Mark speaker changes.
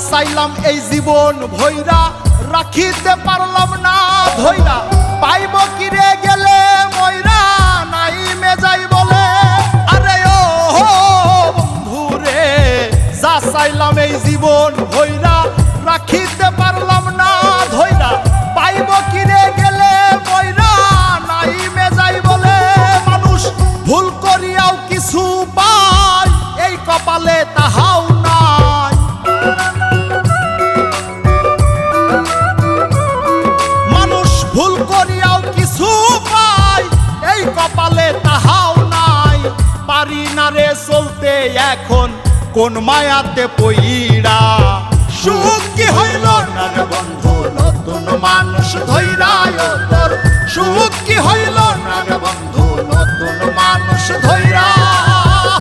Speaker 1: চাইলাম এই জীবন ভৈরা রাখিতে পারলাম না ধৈরা পাইব কিরে গেলে ময়রা নাই মেজাই বলে আরে ও বন্ধু রে যা চাইলাম এই জীবন ভৈরা রাখিতে পারলাম না ধৈরা পাইব কিরে গেলে ময়রা নাই মেজাই বলে মানুষ ভুল করিয়াও কিছু পায় এই কপালে তাহাও নাই মানুষ ভুল করিয়াও কিছু পায় এই কপালে তাহাও নাই পারি না রে চলতে এখন কোন মায়াতে পইড়া সুখ কি হইল না রে বন্ধু নতুন মানুষ ধইরা তোর সুখ কি হইল না রে বন্ধু নতুন মানুষ ধইরা